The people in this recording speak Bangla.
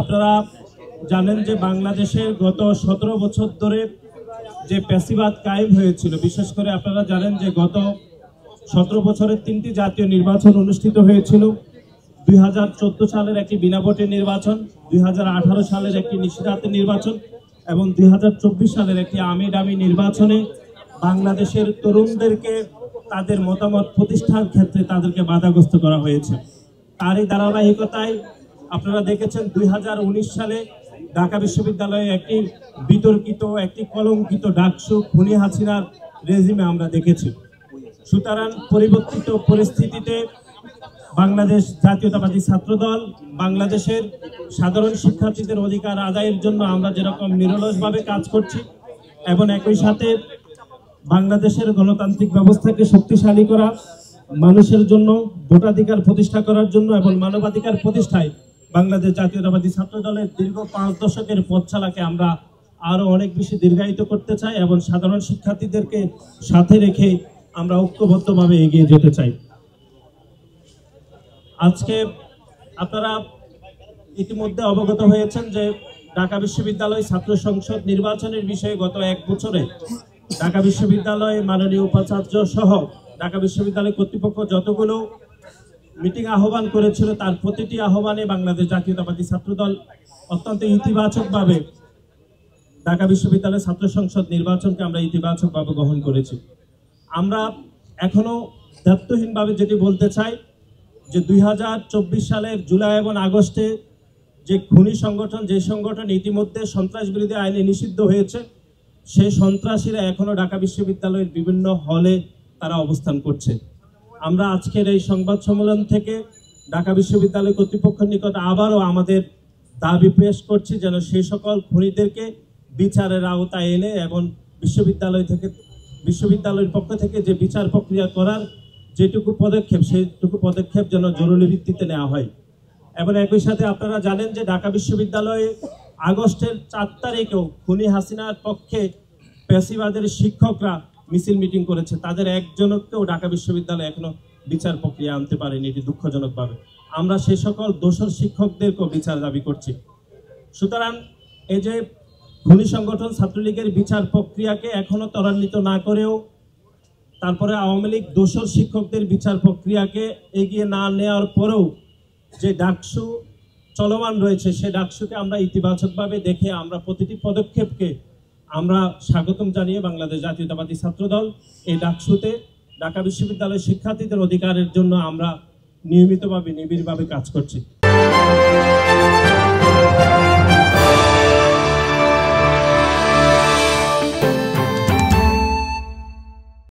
আপনারা জানেন যে বাংলাদেশের গত 17 বছর ধরে যে প্যাসিবাদ কায়েম হয়েছিল, বিশেষ করে আপনারা জানেন যে গত 17 বছরের 3টি জাতীয় নির্বাচন অনুষ্ঠিত হয়েছিল। 2014 সালের একটি বিনা ভোটের নির্বাচন, 2018 সালের একটি নিষেধাজ্ঞা নির্বাচন এবং 2024 সালের একটি আমি ডামি নির্বাচনে বাংলাদেশের তরুণদেরকে তাদের মতামত প্রতিষ্ঠার ক্ষেত্রে তাদেরকে বাধাগ্রস্ত করা হয়েছে। তারই ধারাবাহিকতায় আপনারা দেখেছেন 2019 সালে ঢাকা বিশ্ববিদ্যালয়ে একটি বিতর্কিত, একটি কলঙ্কিত ডাকসু খুনি হাসিনার রেজিমে আমরা দেখেছি। সুতরাং পরিবর্তিত পরিস্থিতিতে বাংলাদেশ জাতীয়তাবাদী ছাত্রদল বাংলাদেশের সাধারণ শিক্ষার্থীদের অধিকার আদায়ের জন্য আমরা যেরকম নিরলসভাবে কাজ করছি এবং একই সাথে বাংলাদেশের গণতান্ত্রিক ব্যবস্থাকে শক্তিশালী করা, মানুষের জন্য ভোটাধিকার প্রতিষ্ঠা করার জন্য এবং মানবাধিকার প্রতিষ্ঠায় বাংলাদেশ জাতীয়তাবাদী ছাত্রদলের দীর্ঘ 5 দশকের পথচলাকে আমরা আরো অনেক বেশি দীর্ঘায়িত করতে চাই এবং সাধারণ শিক্ষার্থীদেরকে সাথে রেখে আমরা ঐক্যবদ্ধভাবে এগিয়ে যেতে চাই। আজকে আপনারা ইতিমধ্যে অবগত হয়েছেন যে ঢাকা বিশ্ববিদ্যালয় ছাত্র সংসদ নির্বাচনের বিষয়ে গত 1 বছরে ঢাকা বিশ্ববিদ্যালয় মাননীয় উপাচার্য সহ ঢাকা বিশ্ববিদ্যালয় কর্তৃপক্ষ যতগুলো মিটিং আহ্বান করেছিল তার প্রতিটি আহ্বানে বাংলাদেশ জাতীয়তাবাদী ছাত্রদল অত্যন্ত ইতিবাচকভাবে ঢাকা বিশ্ববিদ্যালয় ছাত্র সংসদ নির্বাচনকে আমরা ইতিবাচকভাবে গ্রহণ করেছি। আমরা এখনো দায়িত্বহীনভাবে যেটি বলতে চাই যে 2024 সালের জুলাই এবং আগস্টে যে খুনি সংগঠন, যে সংগঠন ইতিমধ্যে সন্ত্রাস বিরোধী আইনে নিষিদ্ধ হয়েছে, সেই সন্ত্রাসীরা এখনো ঢাকা বিশ্ববিদ্যালয়ের বিভিন্ন হলে তারা অবস্থান করছে। আমরা আজকের এই সংবাদ সম্মেলন থেকে ঢাকা বিশ্ববিদ্যালয় কর্তৃপক্ষের নিকট আবারও আমাদের দাবি পেশ করছি যেন সেই সকল খুনিদেরকে বিচারের আওতায় এনে এবং বিশ্ববিদ্যালয়ের পক্ষ থেকে যে বিচার প্রক্রিয়া করার যেটুকু পদক্ষেপ, সেইটুকু পদক্ষেপ যেন জরুরি ভিত্তিতে নেওয়া হয়। এবং একই সাথে আপনারা জানেন যে ঢাকা বিশ্ববিদ্যালয়ে আগস্টের 4 তারিখেও খুনি হাসিনার পক্ষে পেশিবাদের শিক্ষকরা মিছিল মিটিং করেছে, তাদের একজনকেও ঢাকা বিশ্ববিদ্যালয় এখনো বিচার প্রক্রিয়া আনতে পারেনি, এটি দুঃখজনকভাবে। আমরা সেই সকল দোষর শিক্ষকদেরকেও বিচার দাবি করছি। সুতরাং এই যে খুনি সংগঠন ছাত্রলীগের বিচার প্রক্রিয়াকে এখনো ত্বরান্বিত না করেও তারপরে আওয়ামী লীগ দোষর শিক্ষকদের বিচার প্রক্রিয়াকে এগিয়ে না নেওয়ার পরেও যে ডাকসু চলমান রয়েছে, সে ডাকসুকে আমরা ইতিবাচকভাবে দেখে আমরা প্রতিটি পদক্ষেপকে আমরা স্বাগতম জানিয়ে বাংলাদেশ জাতীয়তাবাদী ছাত্রদল এই ডাকসুতে ঢাকা বিশ্ববিদ্যালয়ের শিক্ষার্থীদের অধিকারের জন্য আমরা নিয়মিতভাবে নিবিড়ভাবে কাজ করছি।